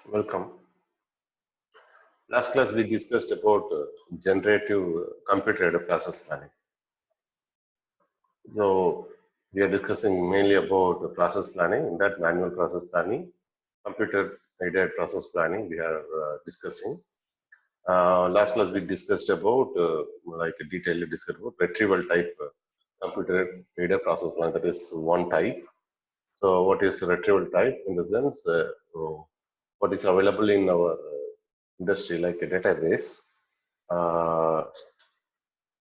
Welcome. Last class we discussed about generative computer-aided process planning. So we are discussing mainly about the process planning. In that manual process planning, computer-aided process planning we are discussing. Last class we discussed about like a detailed discussion about retrieval type computer-aided process plan. That is one type. So what is retrieval type in the sense what is available in our industry like a database,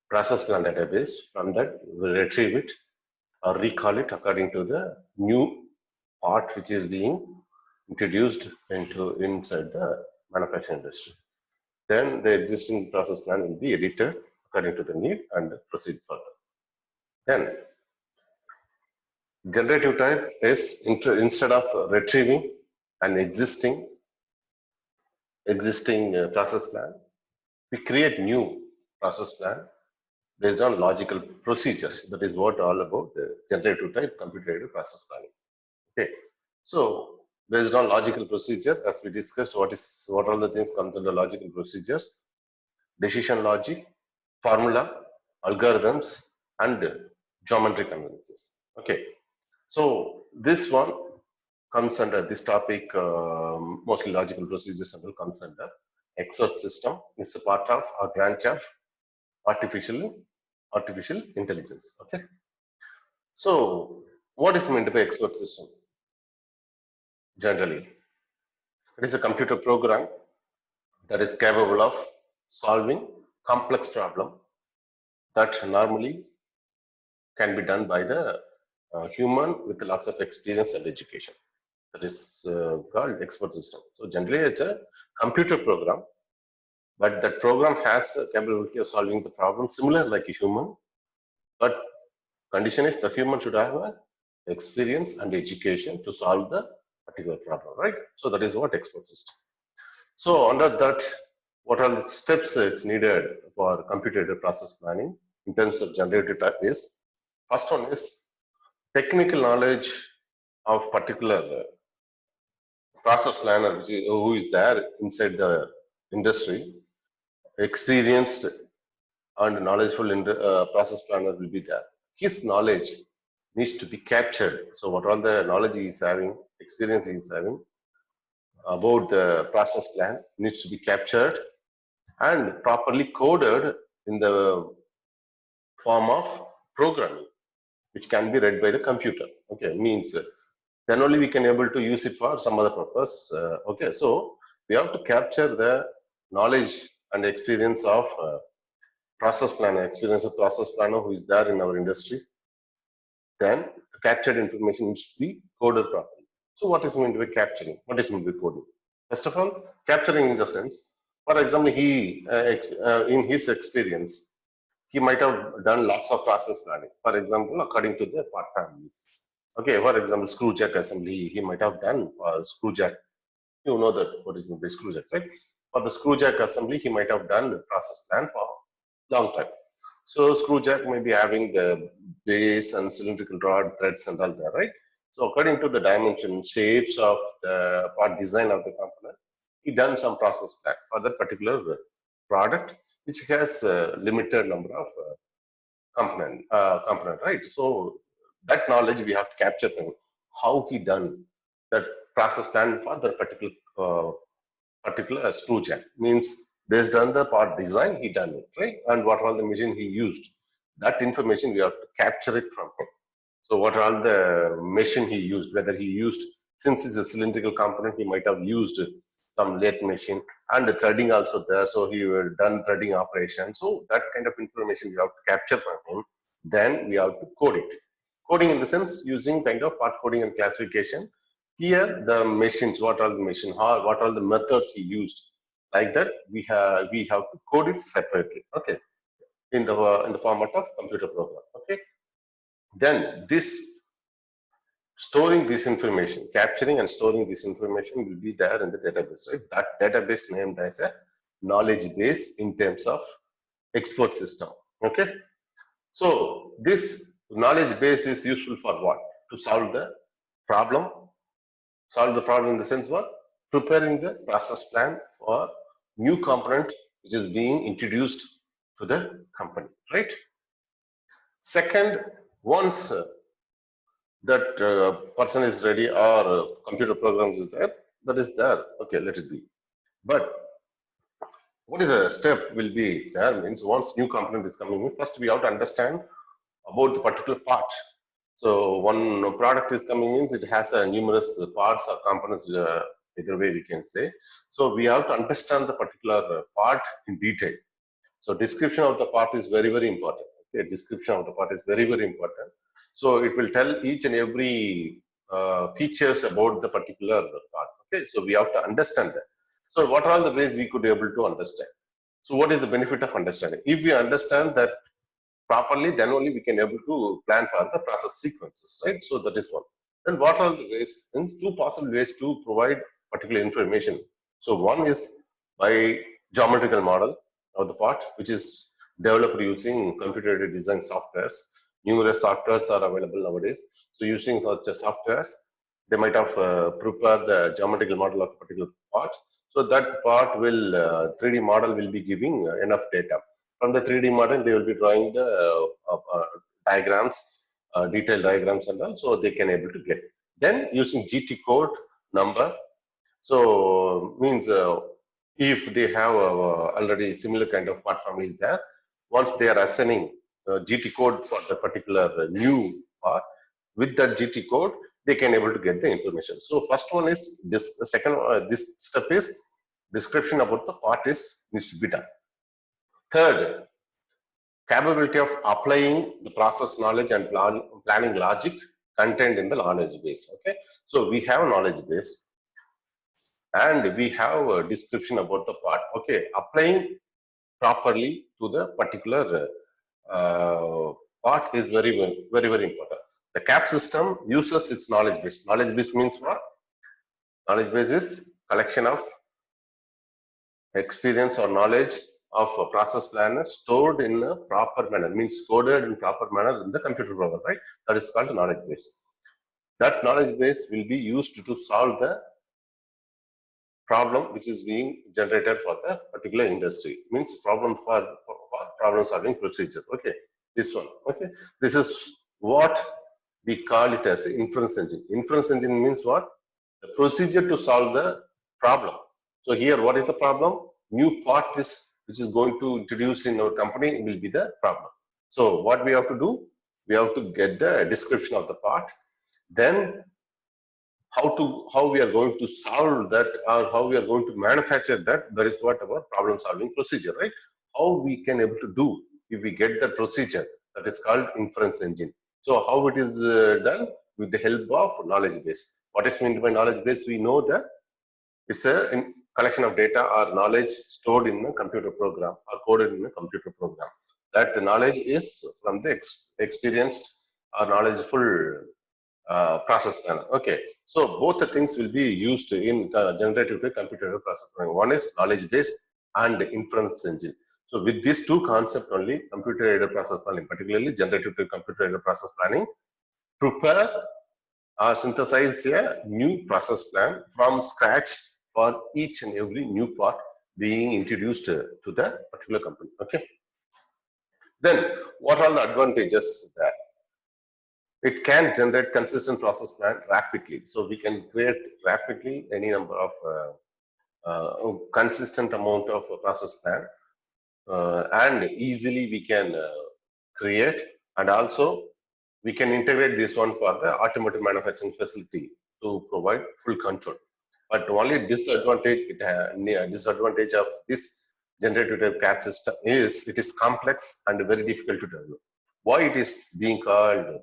process plan database. From that we retrieve it or recall it according to the new part which is being introduced inside the manufacturing industry. Then the existing process plan will be edited according to the need and proceed further. Then generative type is instead of retrieving an existing process plan, we create new process plan based on logical procedures. That is what all about the generative type computer-aided process planning. Okay, so based on logical procedure, as we discussed, what all the things comes under logical procedures: decision logic, formula, algorithms, and geometric analysis. Okay, so this one comes under this topic, mostly logical procedures and will comes under expert system. It's a part of or branch of artificial intelligence. Okay, so what is meant by expert system? Generally, it is a computer program that is capable of solving complex problem that normally can be done by the human with lots of experience and education. That is called expert system. So generally it's a computer program, but that program has a capability of solving the problem similar like a human, but condition is the human should have a experience and education to solve the particular problem, right? So that is what expert system. So under that, what are the steps it's needed for computer-aided process planning in terms of generative type is, first one is technical knowledge of particular process planner who is there inside the industry, experienced and knowledgeable process planner will be there. His knowledge needs to be captured. So what all the knowledge he is having, experience he is having about the process plan needs to be captured and properly coded in the form of programming, which can be read by the computer. Okay, means then only we can able to use it for some other purpose. Okay, so we have to capture the knowledge and experience of process planner who is there in our industry. Then the captured information needs to be coded properly. So what is meant by capturing? What is meant by coding? First of all, capturing in the sense, for example, he in his experience, he might have done lots of process planning. For example, according to the part families. Okay, for example, screw jack assembly, he might have done screw jack. You know that what is meant by screw jack, right? For the screw jack assembly, he might have done the process plan for long time. So screw jack may be having the base and cylindrical rod, threads and all that, right? So according to the dimension, shapes of the part design of the component, he done some process plan for that particular product, which has a limited number of component, right? So that knowledge we have to capture him, how he done that process plan for the particular screw jack. Means based on the part design, he done it, right? And what all the machine he used, that information we have to capture it from him. So what all the machine he used, whether he used, since it's a cylindrical component, he might have used some lathe machine and the threading also there. So he done threading operation. So that kind of information we have to capture from him. Then we have to code it. Coding in the sense using kind of part coding and classification. Here the machines, what are the machine, what are the methods he used. Like that, we have to code it separately. Okay, in the format of computer program. Okay, then this storing this information, capturing and storing this information will be there in the database. Right? That database named as a knowledge base in terms of expert system. Okay, so this knowledge base is useful for what? To solve the problem. Solve the problem in the sense what? preparing the process plan for new component which is being introduced to the company, right? Second, once that person is ready or computer program is there, that is there, okay, let it be. But what is the step will be there means once new component is coming in, first we have to understand about the particular part. So one product is coming in, it has a numerous parts or components, either way we can say. So we have to understand the particular part in detail. So description of the part is very, very important. Okay, description of the part is very, very important. So it will tell each and every features about the particular part. Okay, so we have to understand that. So what are all the ways we could be able to understand? So what is the benefit of understanding? If we understand that properly, then only we can able to plan for the process sequences, right? So that is one. Then what are the ways? And two possible ways to provide particular information. So one is by geometrical model of the part, which is developed using computer-aided design softwares. Numerous softwares are available nowadays. So using such softwares, they might have prepared the geometrical model of a particular part. So that part will 3D model will be giving enough data. From the 3D model, they will be drawing the diagrams, detailed diagrams and all, so they can able to get. Then using GT code number, so means if they have already similar kind of part family is there, once they are assigning GT code for the particular new part, with that GT code, they can able to get the information. So first one is this, the second this step is description about the part is needs to be done. Third, capability of applying the process knowledge and planning logic contained in the knowledge base. Okay, so we have a knowledge base and we have a description about the part. Okay, applying properly to the particular part is very, very, very important. The CAPP system uses its knowledge base. Knowledge base means what? Knowledge base is collection of experience or knowledge of a process planner stored in a proper manner, means coded in proper manner in the computer program, right? That is called knowledge base. That knowledge base will be used to solve the problem which is being generated for the particular industry, means problem for problem solving procedure. Okay, this one. Okay, this is what we call it as inference engine. Inference engine means what? The procedure to solve the problem. So here, what is the problem? New part is which is going to introduce in our company will be the problem. So what we have to do? We have to get the description of the part. Then how we are going to solve that or how we are going to manufacture that. That is what our problem solving procedure, right? How we can able to do if we get the procedure, that is called inference engine. So how it is done with the help of knowledge base. What is meant by knowledge base? We know that it's a collection of data or knowledge stored in a computer program or coded in a computer program. That knowledge is from the experienced or knowledgeful process planner. Okay, so both the things will be used in generative computer process planning. One is knowledge base and inference engine. So with these two concepts only, computer aided process planning, particularly generative computer aided process planning, prepare synthesize a new process plan from scratch for each and every new part being introduced to the particular company. Okay. Then what are the advantages there? It can generate consistent process plan rapidly. So we can create rapidly any number of consistent amount of process plan and easily we can create, and also we can integrate this one for the automotive manufacturing facility to provide full control. But only disadvantage disadvantage of this generative CAPP system is it is complex and very difficult to develop. Why it is being called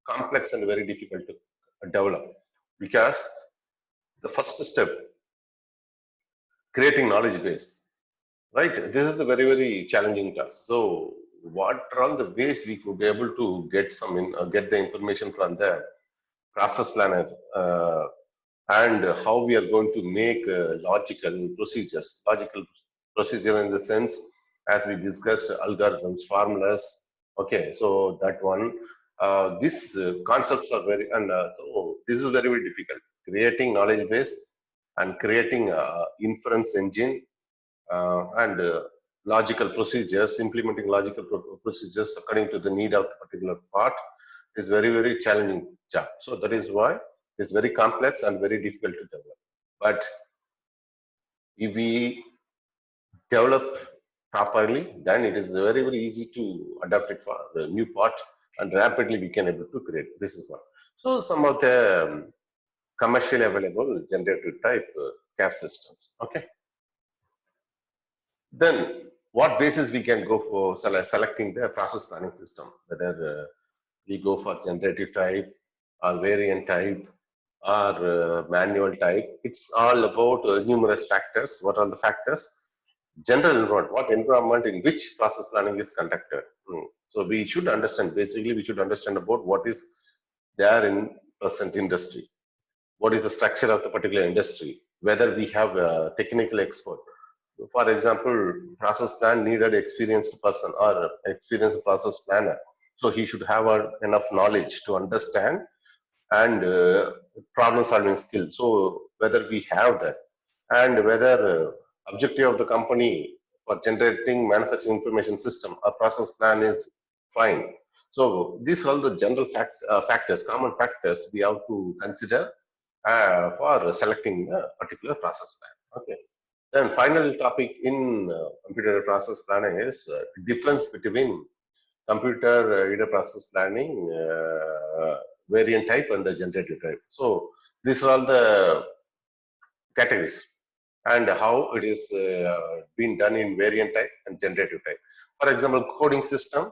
complex and very difficult to develop? Because the first step, creating knowledge base, right? This is the very, very challenging task. So what are all the ways we could be able to get get the information from the process planner and how we are going to make logical procedure in the sense as we discussed algorithms, formulas. Okay, so that one, these concepts are very, and so this is very, very difficult. Creating knowledge base and creating a inference engine and logical procedures, implementing logical procedures according to the need of the particular part is very, very challenging job. So that is why it's very complex and very difficult to develop. But if we develop properly, then it is very, very easy to adapt it for the new part, and rapidly we can able to create. This is one. So some of the commercially available generative type CAPP systems. Okay. Then what basis we can go for selecting the process planning system, whether we go for generative type or variant type or manual type. It's all about numerous factors. What are the factors? General environment, what environment in which process planning is conducted. So we should understand, basically we should understand about what is there in present industry. What is the structure of the particular industry, whether we have a technical expert. So for example, process plan needed experienced person or experienced process planner. So he should have enough knowledge to understand and problem solving skills. So whether we have that, and whether objective of the company for generating manufacturing information system or process plan is fine. So these are all the general factors, common factors we have to consider for selecting a particular process plan. Okay. Then final topic in computer process planning is difference between computer aided process planning, variant type and the generative type. So these are all the categories and how it is being done in variant type and generative type. For example, coding system,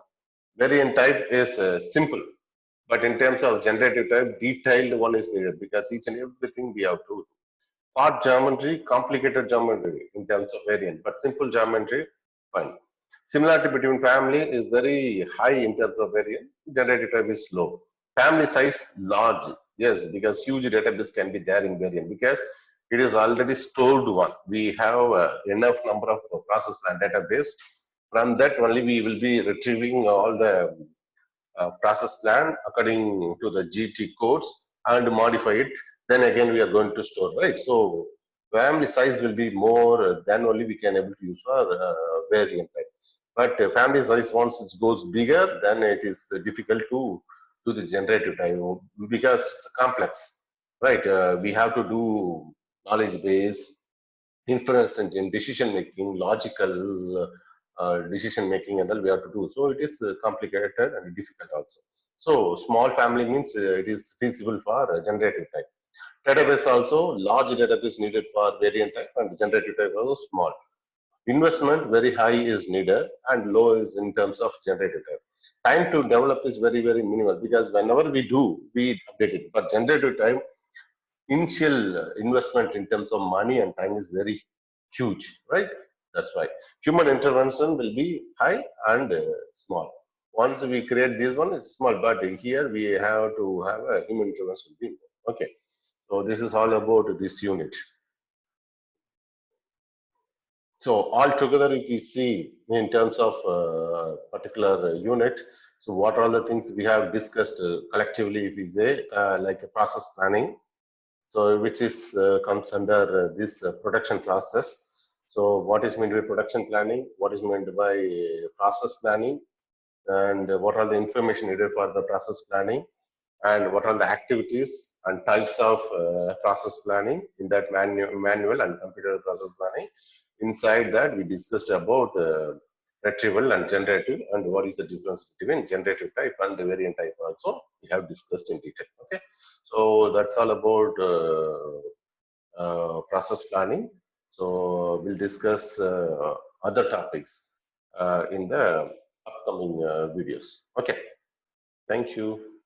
variant type is simple, but in terms of generative type, detailed one is needed because each and everything we have to. Part geometry, complicated geometry in terms of variant, but simple geometry, fine. Similarity between family is very high in terms of variant, generative type is low. Family size large, yes, because huge database can be there in variant because it is already stored one. We have enough number of process plan database. From that only we will be retrieving all the process plan according to the GT codes and modify it. Then again we are going to store, right? So family size will be more, then only we can able to use for variant type. But family size once it goes bigger, then it is difficult to do the generative type because it's complex, right? We have to do knowledge base, inference engine, decision making, logical decision making, and all we have to do. So it is complicated and difficult also. So small family means it is feasible for generative type. Database also, large database needed for variant type and generative type also small. Investment very high is needed and low is in terms of generative type. Time to develop is very, very minimal because whenever we do, we update it. But generative type, initial investment in terms of money and time is very huge, right? That's why human intervention will be high and small. Once we create this one, it's small, but here we have to have a human intervention. Okay, so this is all about this unit. So altogether, if we see in terms of particular unit, so what are the things we have discussed collectively, if we say like a process planning, so which is comes under this production process. So what is meant by production planning? What is meant by process planning? And what are the information needed for the process planning? And what are the activities and types of process planning in that manual and computer process planning? Inside that, we discussed about retrieval and generative, and what is the difference between generative type and the variant type also we have discussed in detail. Okay, so that's all about process planning. So we'll discuss other topics in the upcoming videos. Okay, thank you.